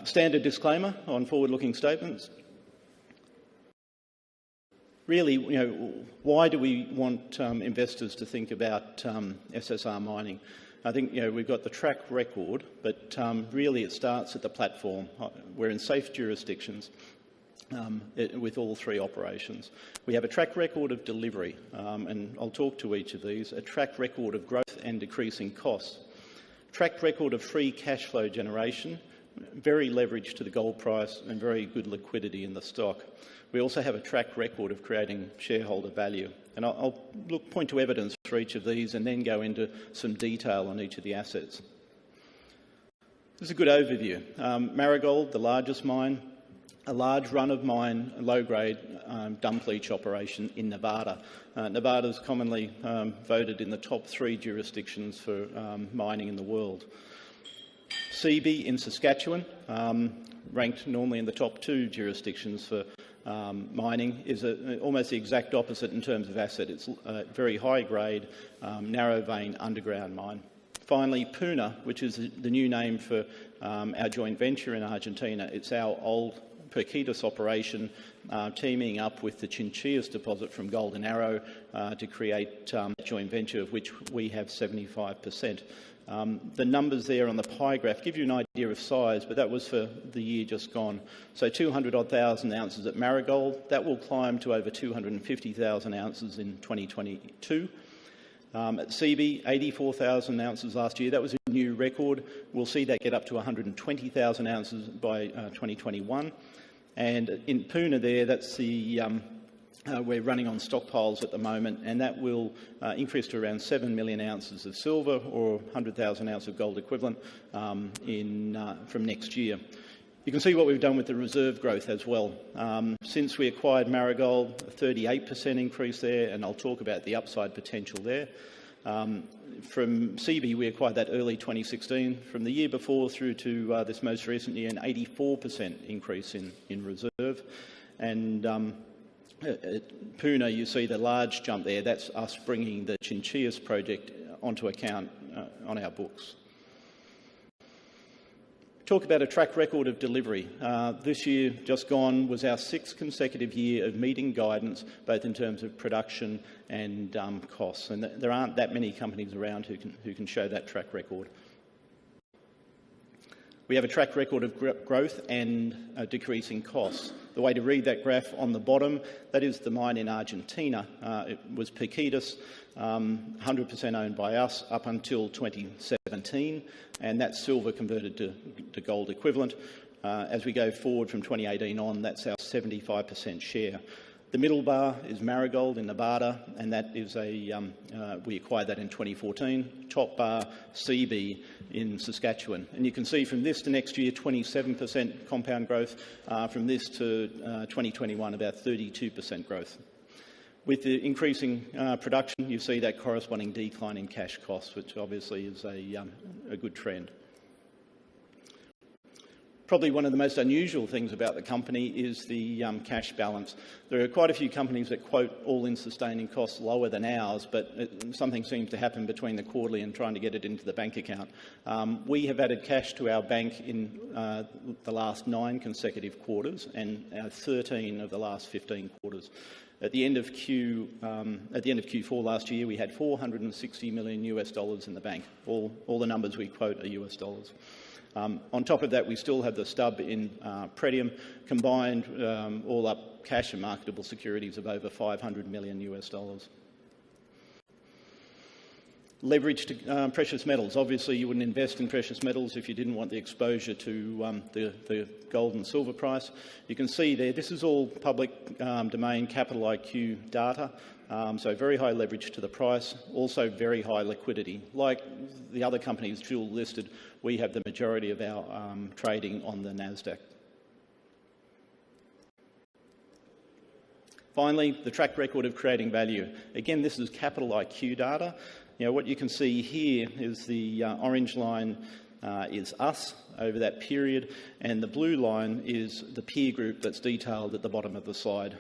Standard disclaimer on forward-looking statements. Really, why do we want investors to think about SSR mining? I think we've got the track record, but really it starts at the platform. We're in safe jurisdictions with all three operations. We have a track record of delivery, and I'll talk to each of these, a track record of growth and decreasing costs, track record of free cash flow generation, very leveraged to the gold price and very good liquidity in the stock. We also have a track record of creating shareholder value. And I'll point to evidence for each of these and then go into some detail on each of the assets. This is a good overview. Marigold, the largest mine, a large run-of-mine, low-grade dump leach operation in Nevada. Nevada is commonly voted in the top 3 jurisdictions for mining in the world. Seabee in Saskatchewan, ranked normally in the top 2 jurisdictions for mining, is almost the exact opposite in terms of asset. It's a very high-grade, narrow-vein underground mine. Finally, Puna, which is the new name for our joint venture in Argentina. It's our old Perquitas operation, teaming up with the Chinchillas deposit from Golden Arrow to create a joint venture of which we have 75%. The numbers there on the pie graph give you an idea of size, but that was for the year just gone. So 200-odd thousand ounces at Marigold. That will climb to over 250,000 ounces in 2022. At Seabee, 84,000 ounces last year. That was a new record. We'll see that get up to 120,000 ounces by 2021. And in Puna there, that's the we're running on stockpiles at the moment, and that will increase to around 7 million ounces of silver or 100,000 ounces of gold equivalent from next year. You can see what we've done with the reserve growth as well. Since we acquired Marigold, a 38% increase there, and I'll talk about the upside potential there. From Seabee, we acquired that early 2016. From the year before through to this most recent year, an 84% increase in reserve. And at Puna, you see the large jump there. That's us bringing the Chinchillas project onto account on our books. Talk about a track record of delivery. This year just gone was our 6th consecutive year of meeting guidance, both in terms of production and costs. And there aren't that many companies around who can show that track record. We have a track record of growth and decreasing costs. The way to read that graph on the bottom, that is the mine in Argentina. It was Perquitas, 100% owned by us up until 2017, and that's silver converted to gold equivalent. As we go forward from 2018 on, that's our 75% share. The middle bar is Marigold in Nevada, and that is we acquired that in 2014. Top bar, Seabee in Saskatchewan. And you can see from this to next year, 27% compound growth. From this to 2021, about 32% growth. With the increasing production, you see that corresponding decline in cash costs, which obviously is a good trend. Probably one of the most unusual things about the company is the cash balance. There are quite a few companies that quote all-in sustaining costs lower than ours, but something seems to happen between the quarterly and trying to get it into the bank account. We have added cash to our bank in the last 9 consecutive quarters and 13 of the last 15 quarters. At the end of Q4 last year, we had $460 million US in the bank. All the numbers we quote are US dollars. On top of that, we still have the stub in Pretium, combined all up cash and marketable securities of over $500 million US. Leverage to precious metals. Obviously, you wouldn't invest in precious metals if you didn't want the exposure to the gold and silver price. You can see there, this is all public domain Capital IQ data. So very high leverage to the price, also very high liquidity. Like the other companies dual listed, we have the majority of our trading on the NASDAQ. Finally, the track record of creating value. Again, this is Capital IQ data. What you can see here is the orange line is us over that period, and the blue line is the peer group that's detailed at the bottom of the slide.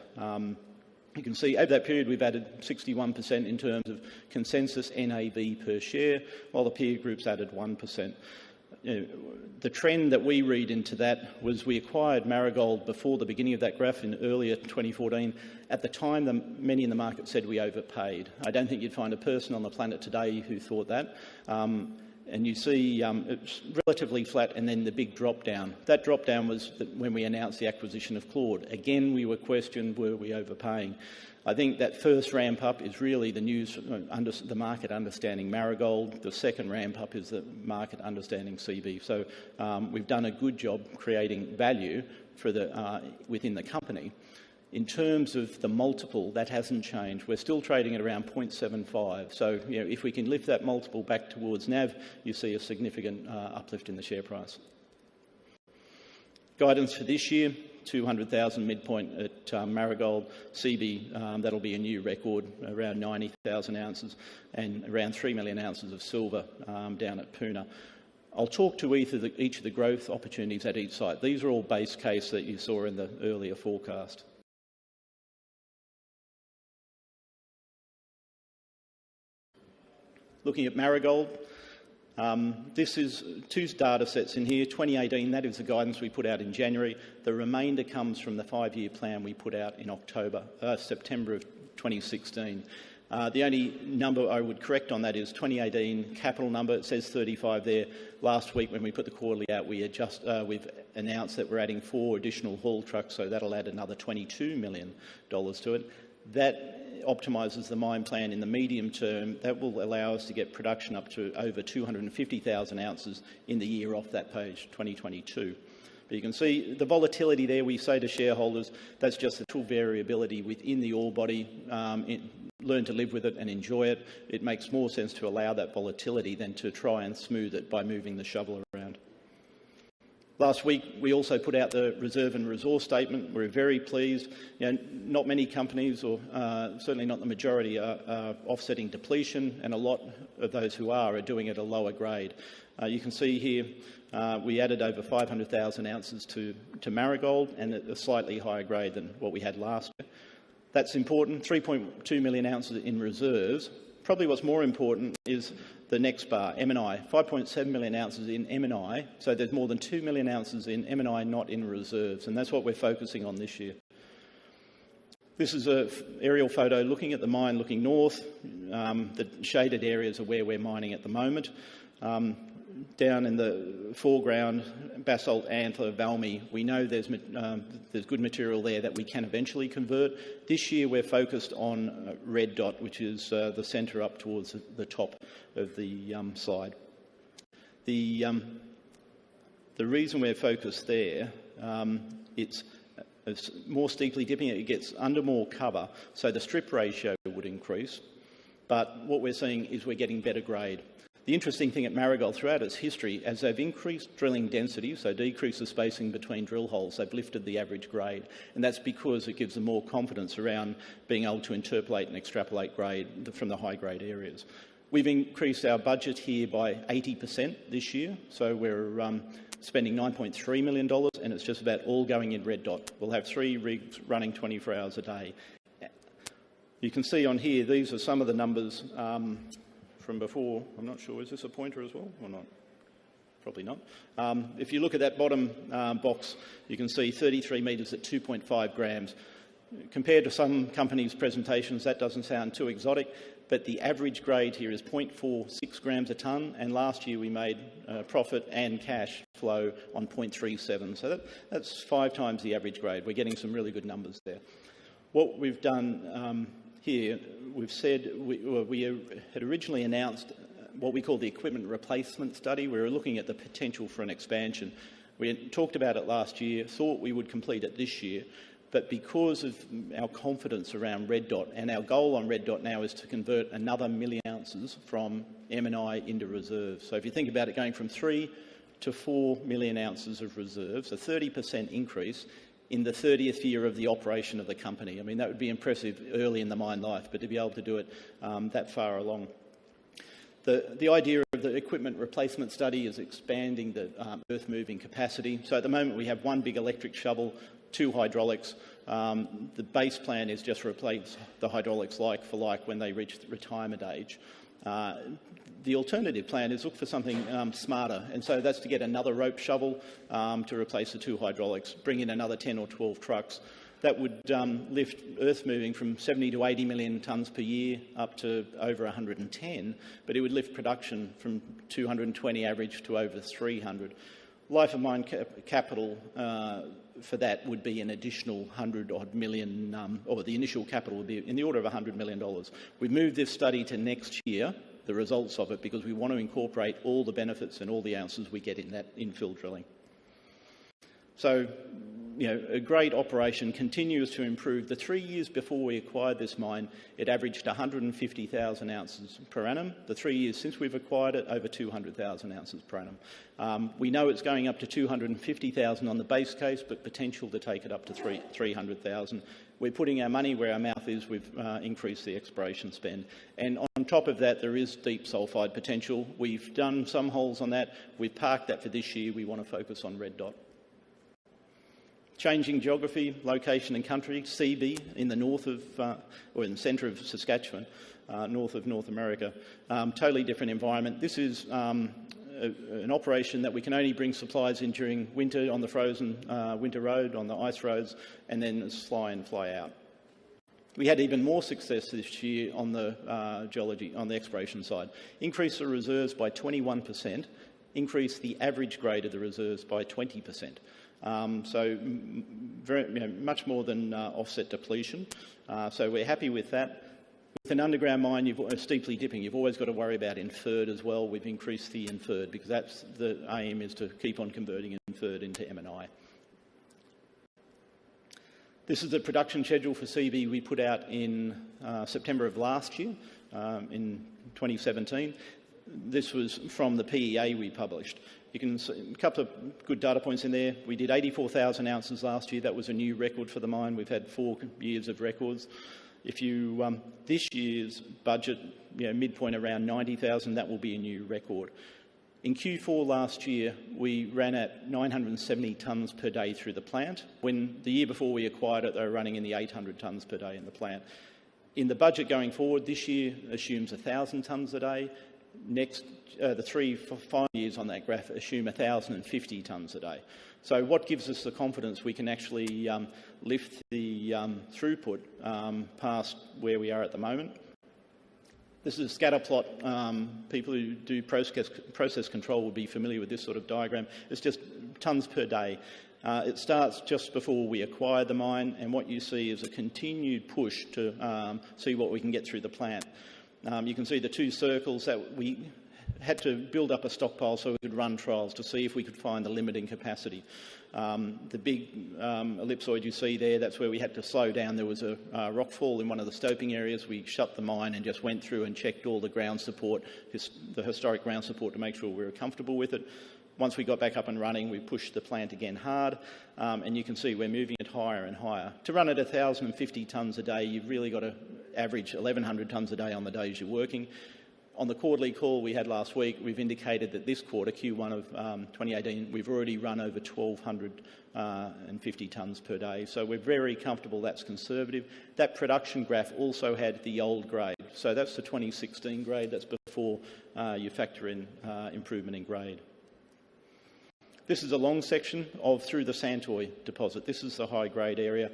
You can see over that period we've added 61% in terms of consensus NAV per share, while the peer group's added 1%. The trend that we read into that was we acquired Marigold before the beginning of that graph in earlier 2014. At the time, many in the market said we overpaid. I don't think you'd find a person on the planet today who thought that. And you see it's relatively flat, and then the big drop down. That drop down was when we announced the acquisition of Claude. Again, we were questioned, were we overpaying? I think that first ramp up is really the news, the market understanding Marigold. The second ramp up is the market understanding Seabee. So we've done a good job creating value for within the company. In terms of the multiple, that hasn't changed. We're still trading at around 0.75. So if we can lift that multiple back towards NAV, you see a significant uplift in the share price. Guidance for this year, 200,000 midpoint at Marigold. Seabee, that'll be a new record, around 90,000 ounces, and around 3 million ounces of silver down at Puna. I'll talk to each of the growth opportunities at each site. These are all base case that you saw in the earlier forecast. Looking at Marigold, this is two data sets in here. 2018, that is the guidance we put out in January. The remainder comes from the 5-year plan we put out in September of 2016. The only number I would correct on that is 2018 capital number. It says 35 there. Last week when we put the quarterly out, we've announced that we're adding 4 additional haul trucks, so that'll add another $22 million to it. That optimises the mine plan in the medium term. That will allow us to get production up to over 250,000 ounces in the year off that page, 2022. But you can see the volatility there. We say to shareholders, that's just the true variability within the ore body. Learn to live with it and enjoy it. It makes more sense to allow that volatility than to try and smooth it by moving the shovel around. Last week, we also put out the reserve and resource statement. We're very pleased. Not many companies, or certainly not the majority, are offsetting depletion, and a lot of those who are doing it at a lower grade. You can see here we added over 500,000 ounces to Marigold, and at a slightly higher grade than what we had last year. That's important. 3.2 million ounces in reserves. Probably what's more important is the next bar, M&I. 5.7 million ounces in M&I, so there's more than 2 million ounces in M&I not in reserves, and that's what we're focusing on this year. This is an aerial photo looking at the mine, looking north. The shaded areas are where we're mining at the moment. Down in the foreground, Basalt, Antler, Valmy, we know there's good material there that we can eventually convert. This year we're focused on Red Dot, which is the centre up towards the top of the slide. The reason we're focused there, it's more steeply dipping, it gets under more cover, so the strip ratio would increase. But what we're seeing is we're getting better grade. The interesting thing at Marigold throughout its history, as they've increased drilling density, so decreased the spacing between drill holes, they've lifted the average grade. And that's because it gives them more confidence around being able to interpolate and extrapolate grade from the high-grade areas. We've increased our budget here by 80% this year, so we're spending $9.3 million, and it's just about all going in Red Dot. We'll have 3 rigs running 24 hours a day. You can see on here, these are some of the numbers from before. I'm not sure, is this a pointer as well or not? Probably not. If you look at that bottom box, you can see 33 metres at 2.5 grams. Compared to some companies' presentations, that doesn't sound too exotic, but the average grade here is 0.46 grams a tonne, and last year we made profit and cash flow on 0.37. So that's 5 times the average grade. We're getting some really good numbers there. What we've done here, we've said we had originally announced what we call the equipment replacement study. We were looking at the potential for an expansion. We had talked about it last year, thought we would complete it this year, but because of our confidence around Red Dot, and our goal on Red Dot now is to convert another 1 million ounces from M&I into reserves. So if you think about it, going from 3 to 4 million ounces of reserves, a 30% increase in the 30th year of the operation of the company. I mean, that would be impressive early in the mine life, but to be able to do it that far along. The idea of the equipment replacement study is expanding the earth-moving capacity. So at the moment we have 1 big electric shovel, 2 hydraulics. The base plan is just replace the hydraulics like for like when they reach retirement age. The alternative plan is look for something smarter, and so that's to get another rope shovel to replace the 2 hydraulics, bring in another 10 or 12 trucks. That would lift earth moving from 70 to 80 million tonnes per year up to over 110, but it would lift production from 220 average to over 300. Life of mine capital for that would be an additional 100-odd million, or the initial capital would be in the order of $100 million. We've moved this study to next year, the results of it, because we want to incorporate all the benefits and all the ounces we get in that infill drilling. So, a great operation continues to improve. The 3 years before we acquired this mine, it averaged 150,000 ounces per annum. The 3 years since we've acquired it, over 200,000 ounces per annum. We know it's going up to 250,000 on the base case, but potential to take it up to 300,000. We're putting our money where our mouth is. We've increased the exploration spend. And on top of that, there is deep sulphide potential. We've done some holes on that. We've parked that for this year. We want to focus on Red Dot. Changing geography, location and country. Seabee in the north of, or in the centre of Saskatchewan, north of North America. Totally different environment. This is an operation that we can only bring supplies in during winter on the frozen winter road, on the ice roads, and then fly in, fly out. We had even more success this year on the geology, on the exploration side. Increased the reserves by 21%, increased the average grade of the reserves by 20%. So very, much more than offset depletion. So we're happy with that. With an underground mine, steeply dipping, you've always got to worry about inferred as well. We've increased the inferred because that's the aim, is to keep on converting inferred into M&I. This is the production schedule for Seabee we put out in September of last year, in 2017. This was from the PEA we published. You can see a couple of good data points in there. We did 84,000 ounces last year. That was a new record for the mine. We've had 4 years of records. If you this year's budget, midpoint around 90,000, that will be a new record. In Q4 last year, we ran at 970 tonnes per day through the plant. When the year before we acquired it, they were running in the 800 tonnes per day in the plant. In the budget going forward, this year assumes 1,000 tonnes a day. Next, the 3-5 years on that graph assume 1,050 tonnes a day. So what gives us the confidence we can actually lift the throughput past where we are at the moment? This is a scatter plot. People who do process control will be familiar with this sort of diagram. It's just tonnes per day. It starts just before we acquired the mine, and what you see is a continued push to see what we can get through the plant. You can see the 2 circles that we had to build up a stockpile so we could run trials to see if we could find the limiting capacity. The big ellipsoid you see there, that's where we had to slow down. There was a rockfall in one of the stoping areas. We shut the mine and just went through and checked all the ground support, the historic ground support, to make sure we were comfortable with it. Once we got back up and running, we pushed the plant again hard, and you can see we're moving it higher and higher. To run at 1,050 tonnes a day, you've really got to average 1,100 tonnes a day on the days you're working. On the quarterly call we had last week, we've indicated that this quarter, Q1 of 2018, we've already run over 1,250 tonnes per day. So we're very comfortable that's conservative. That production graph also had the old grade. So that's the 2016 grade. That's before you factor in improvement in grade. This is a long section through the Sanjoy deposit. This is the high-grade area.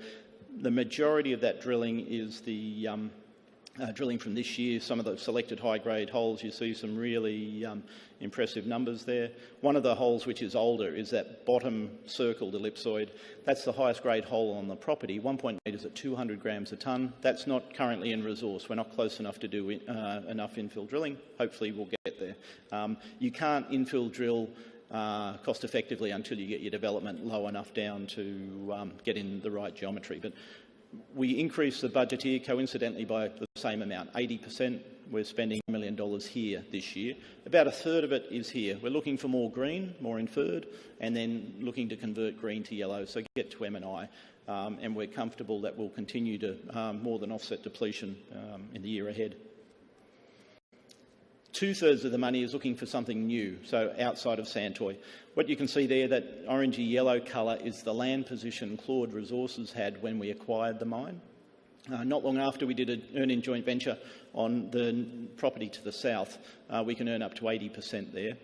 The majority of that drilling is the drilling from this year. Some of the selected high-grade holes, you see some really impressive numbers there. One of the holes which is older is that bottom circled ellipsoid. That's the highest grade hole on the property. 1.8 is at 200 grams a tonne. That's not currently in resource. We're not close enough to do enough infill drilling. Hopefully we'll get there. You can't infill drill cost effectively until you get your development low enough down to get in the right geometry. But we increased the budget here coincidentally by the same amount, 80%. We're spending $1 million here this year. About a third of it is here. We're looking for more green, more inferred, and then looking to convert green to yellow, so get to M&I. And we're comfortable that we'll continue to more than offset depletion in the year ahead. 2/3 of the money is looking for something new, so outside of Sanjoy. What you can see there, that orangey yellow colour, is the land position Claude Resources had when we acquired the mine. Not long after we did an earn-in joint venture on the property to the south. We can earn up to 80% there.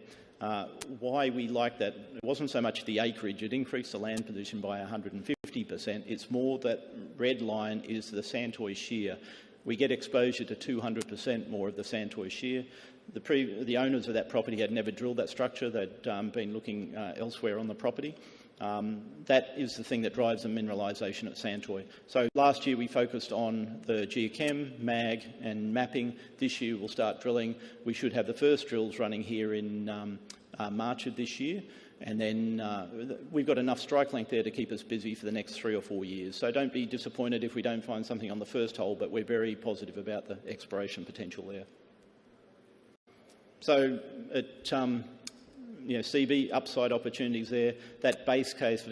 Why we like that, it wasn't so much the acreage, it increased the land position by 150%. It's more that red line is the Sanjoy shear. We get exposure to 200% more of the Sanjoy shear. The owners of that property had never drilled that structure. They'd been looking elsewhere on the property. That is the thing that drives the mineralisation at Sanjoy. So last year we focused on the geochem, mag and mapping. This year we'll start drilling. We should have the first drills running here in March of this year. And then we've got enough strike length there to keep us busy for the next 3 or 4 years. So don't be disappointed if we don't find something on the first hole, but we're very positive about the exploration potential there. So at Seabee, upside opportunities there. That base case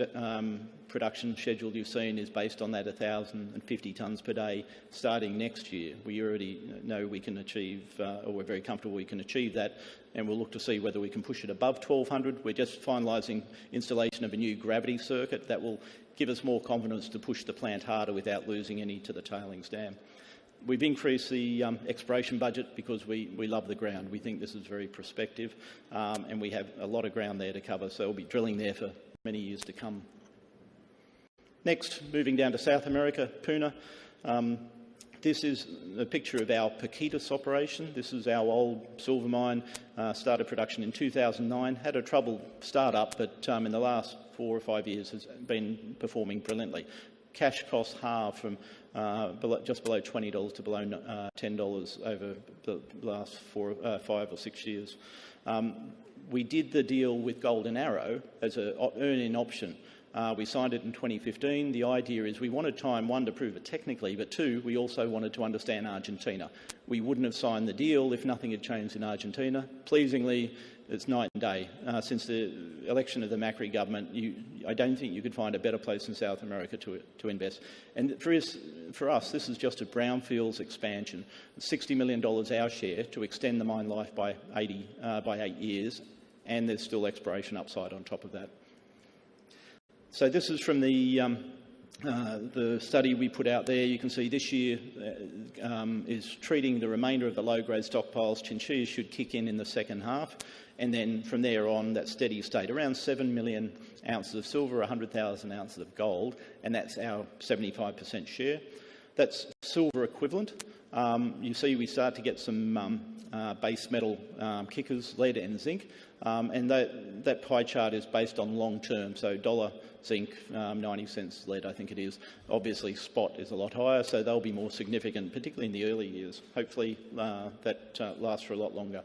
production schedule you've seen is based on that 1,050 tonnes per day starting next year. We already know we can achieve, or we're very comfortable we can achieve that, and we'll look to see whether we can push it above 1,200. We're just finalising installation of a new gravity circuit that will give us more confidence to push the plant harder without losing any to the tailings dam. We've increased the exploration budget because we love the ground. We think this is very prospective, and we have a lot of ground there to cover, so we'll be drilling there for many years to come. Next, moving down to South America, Puna. This is a picture of our Paquitas operation. This is our old silver mine, started production in 2009, had a troubled start-up, but in the last 4 or 5 years has been performing brilliantly. Cash costs halved from just below $20 to below $10 over the last 5 or 6 years. We did the deal with Golden Arrow as an earn-in option. We signed it in 2015. The idea is we wanted time, 1, to prove it technically, but 2, we also wanted to understand Argentina. We wouldn't have signed the deal if nothing had changed in Argentina. Pleasingly, it's night and day. Since the election of the Macri government, I don't think you could find a better place in South America to invest. And for us, this is just a brownfields expansion. $60 million our share to extend the mine life by 8 years, and there's still exploration upside on top of that. So this is from the study we put out there. You can see this year is treating the remainder of the low-grade stockpiles. Chinchillas should kick in the second half, and then from there on, that steady state, around 7 million ounces of silver, 100,000 ounces of gold, and that's our 75% share. That's silver equivalent. You see we start to get some base metal kickers, lead and zinc, and that pie chart is based on long term, so dollar zinc, 90 cents lead I think it is. Obviously spot is a lot higher, so they'll be more significant, particularly in the early years. Hopefully that lasts for a lot longer.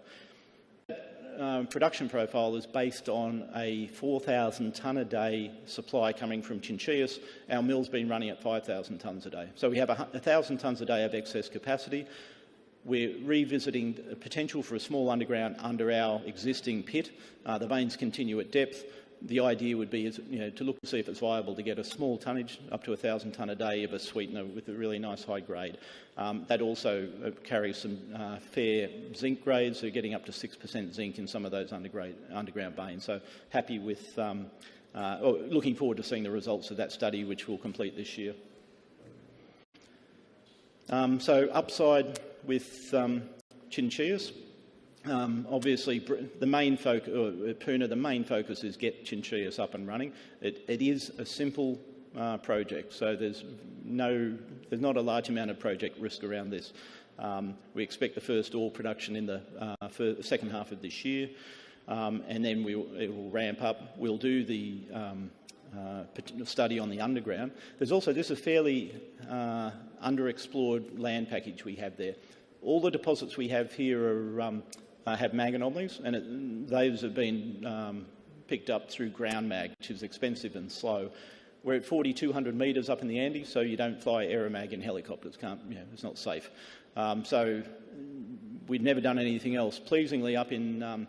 Production profile is based on a 4,000 tonne a day supply coming from Chinchillas. Our mill's been running at 5,000 tonnes a day. So we have 1,000 tonnes a day of excess capacity. We're revisiting the potential for a small underground under our existing pit. The veins continue at depth. The idea would be to look to see if it's viable to get a small tonnage, up to 1,000 tonne a day of a sweetener with a really nice high grade. That also carries some fair zinc grades, so getting up to 6% zinc in some of those underground veins. So happy with, looking forward to seeing the results of that study, which we'll complete this year. So upside with Chinchillas. Obviously, the main focus is get Chinchillas up and running. It is a simple project, so there's not a large amount of project risk around this. We expect the first ore production in the second half of this year, and then it will ramp up. We'll do the study on the underground. This is a fairly underexplored land package we have there. All the deposits we have here have mag anomalies, and those have been picked up through ground mag, which is expensive and slow. We're at 4,200 metres up in the Andes, so you don't fly aeromag in helicopters. It's not safe. So we'd never done anything else. Pleasingly, up in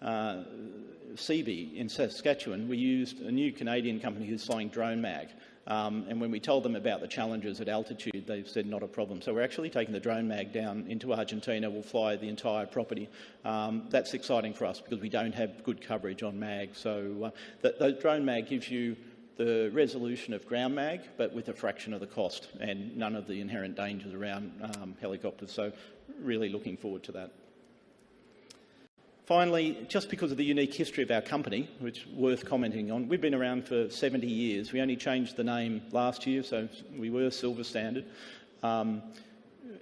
Seabee in Saskatchewan, we used a new Canadian company who's flying drone mag. And when we told them about the challenges at altitude, they said not a problem. So we're actually taking the drone mag down into Argentina. We'll fly the entire property. That's exciting for us because we don't have good coverage on mag. So the drone mag gives you the resolution of ground mag, but with a fraction of the cost and none of the inherent dangers around helicopters. So really looking forward to that. Finally, just because of the unique history of our company, which is worth commenting on, we've been around for 70 years. We only changed the name last year, so we were Silver Standard.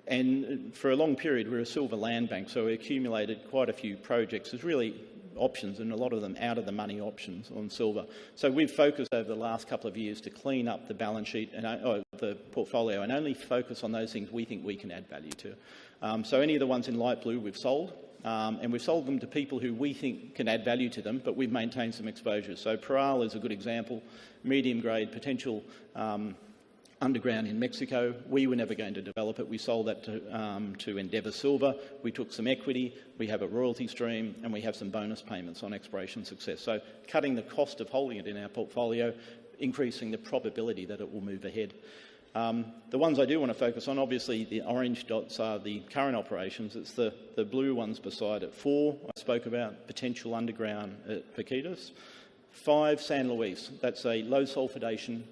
And for a long period, we were a silver land bank, so we accumulated quite a few projects. There's really options, and a lot of them out-of-the-money options on silver. So we've focused over the last couple of years to clean up the balance sheet and the portfolio and only focus on those things we think we can add value to. So any of the ones in light blue we've sold, and we've sold them to people who we think can add value to them, but we've maintained some exposure. So Paral is a good example, medium-grade potential underground in Mexico. We were never going to develop it. We sold that to Endeavour Silver. We took some equity. We have a royalty stream, and we have some bonus payments on exploration success. So cutting the cost of holding it in our portfolio, increasing the probability that it will move ahead. The ones I do want to focus on, obviously the orange dots are the current operations. It's the blue ones beside it. 4, I spoke about, potential underground at Paquitas. 5, San Luis. That's a low sulfidation,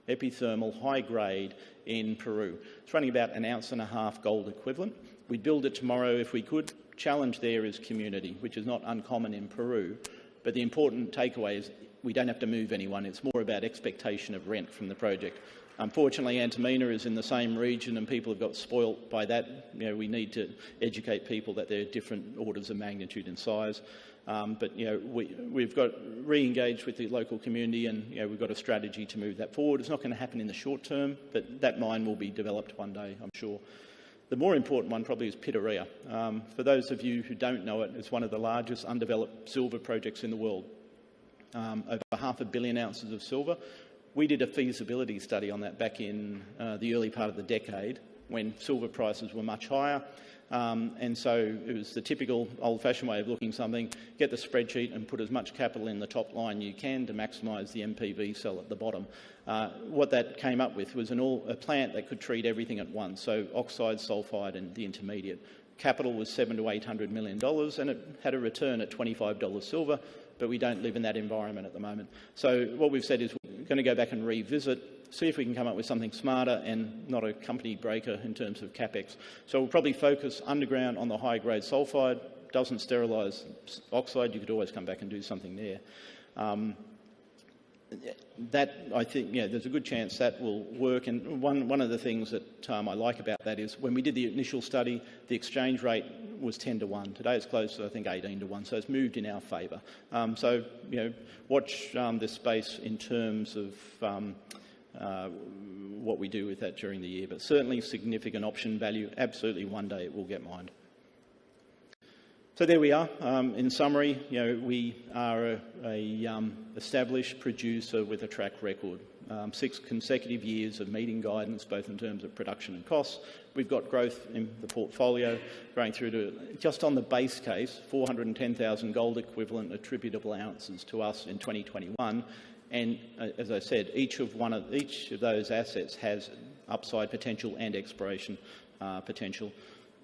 epithermal, high grade in Peru. It's running about 1.5 ounce gold equivalent. We'd build it tomorrow if we could. Challenge there is community, which is not uncommon in Peru. But the important takeaway is we don't have to move anyone. It's more about expectation of rent from the project. Unfortunately, Antamina is in the same region and people have got spoilt by that. You know, we need to educate people that there are different orders of magnitude in size. But you know, we've got re-engaged with the local community, and you know, we've got a strategy to move that forward. It's not going to happen in the short term, but that mine will be developed one day, I'm sure. The more important one probably is Pitarrilla. For those of you who don't know it, it's one of the largest undeveloped silver projects in the world. Over 500 million ounces of silver. We did a feasibility study on that back in the early part of the decade when silver prices were much higher. And so it was the typical old-fashioned way of looking at something, get the spreadsheet and put as much capital in the top line you can to maximise the MPV cell at the bottom. What that came up with was a plant that could treat everything at once, so oxide, sulphide and the intermediate. Capital was $700 to $800 million and it had a return at $25 silver, but we don't live in that environment at the moment. So what we've said is we're going to go back and revisit, see if we can come up with something smarter and not a company breaker in terms of CapEx. So we'll probably focus underground on the high-grade sulphide. Doesn't sterilise oxide. You could always come back and do something there. That, I think, yeah, there's a good chance that will work. And one of the things that I like about that is when we did the initial study, the exchange rate was 10 to 1. Today it's close to, I think, 18 to 1. So it's moved in our favour. So, you know, watch this space in terms of what we do with that during the year. But certainly significant option value. Absolutely one day it will get mined. So there we are. In summary, you know, we are a established producer with a track record. 6 consecutive years of meeting guidance, both in terms of production and costs. We've got growth in the portfolio, growing through to, just on the base case, 410,000 gold equivalent attributable ounces to us in 2021. And as I said, each of those assets has upside potential and exploration potential.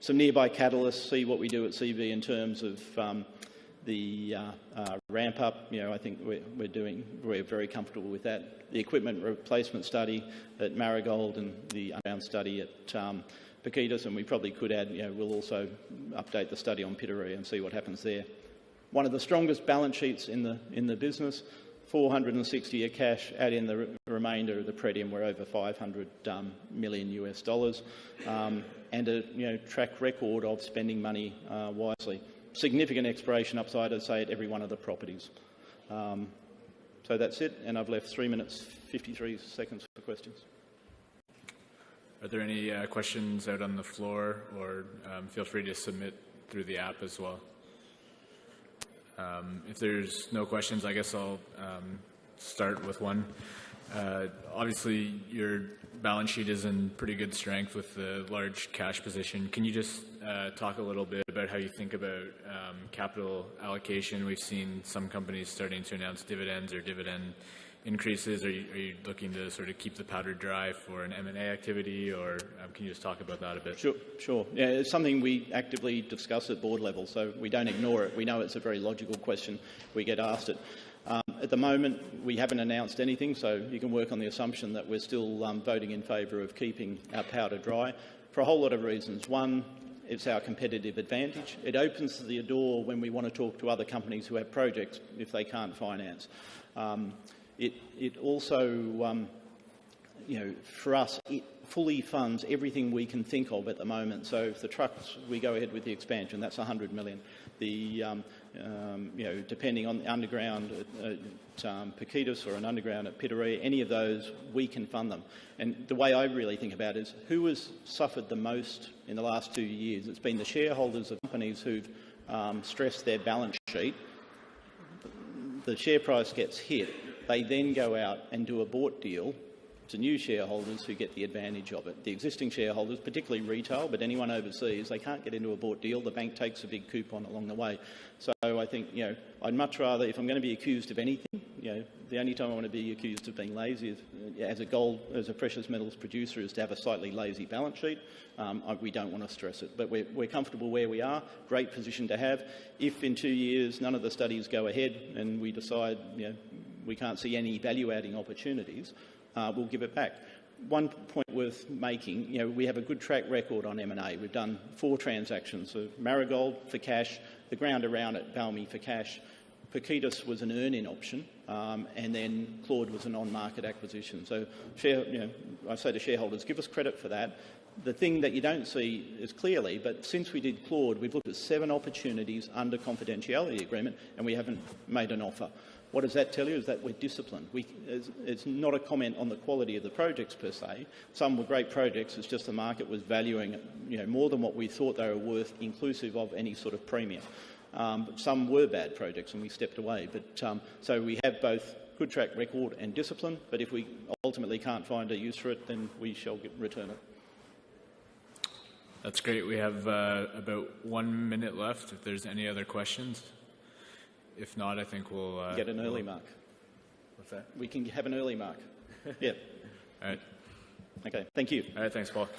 Some nearby catalysts, see what we do at Seabee in terms of the ramp up. You know, I think we're very comfortable with that. The equipment replacement study at Marigold and the underground study at Paquitas, and we probably could add, you know, we'll also update the study on Pitarrilla and see what happens there. One of the strongest balance sheets in the business. 460 of cash, add in the remainder of the pretium, we're over $500 million US dollars, and a track record of spending money wisely. Significant exploration upside, I'd say, at every one of the properties. So that's it, and I've left 3 minutes 53 seconds for questions. Are there any questions out on the floor, or feel free to submit through the app as well? If there's no questions, I guess I'll start with one. Obviously, your balance sheet is in pretty good strength with the large cash position. Can you just talk a little bit about how you think about capital allocation? We've seen some companies starting to announce dividends or dividend increases. Are you looking to sort of keep the powder dry for an M&A activity, or can you just talk about that a bit? Sure. Yeah, it's something we actively discuss at board level, so we don't ignore it. We know it's a very logical question. We get asked it. At the moment, we haven't announced anything, so you can work on the assumption that we're still voting in favour of keeping our powder dry for a whole lot of reasons. One, it's our competitive advantage. It opens the door when we want to talk to other companies who have projects if they can't finance. It also, for us, it fully funds everything we can think of at the moment. So if the trucks, we go ahead with the expansion, that's $100 million. Depending on the underground at Paquitas or an underground at Pittaree, any of those, we can fund them. And the way I really think about it is who has suffered the most in the last 2 years? It's been the shareholders of companies who've stressed their balance sheet. The share price gets hit. They then go out and do a bought deal to new shareholders who get the advantage of it. The existing shareholders, particularly retail, but anyone overseas, they can't get into a bought deal. The bank takes a big coupon along the way. So I think, I'd much rather, if I'm going to be accused of anything, the only time I want to be accused of being lazy is, as a precious metals producer, is to have a slightly lazy balance sheet. We don't want to stress it, but we're comfortable where we are. Great position to have. If in 2 years none of the studies go ahead and we decide, we can't see any value-adding opportunities, we'll give it back. One point worth making, we have a good track record on M&A. We've done 4 transactions, so Marigold for cash, the ground around it, Valmy for cash, Paquitas was an earn-in option, and then Claude was an on-market acquisition. So I say to shareholders, give us credit for that. The thing that you don't see is clearly, but since we did Claude, we've looked at 7 opportunities under confidentiality agreement, and we haven't made an offer. What does that tell you? Is that we're disciplined. It's not a comment on the quality of the projects per se. Some were great projects. It's just the market was valuing more than what we thought they were worth, inclusive of any sort of premium. But some were bad projects, and we stepped away. But so we have both good track record and discipline. But if we ultimately can't find a use for it, then we shall return it. That's great. We have about 1 minute left. If there's any other questions. If not, I think we'll... get an early mark. What's that? We can have an early mark. Yeah. All right. Okay, thank you. All right, thanks, Paul.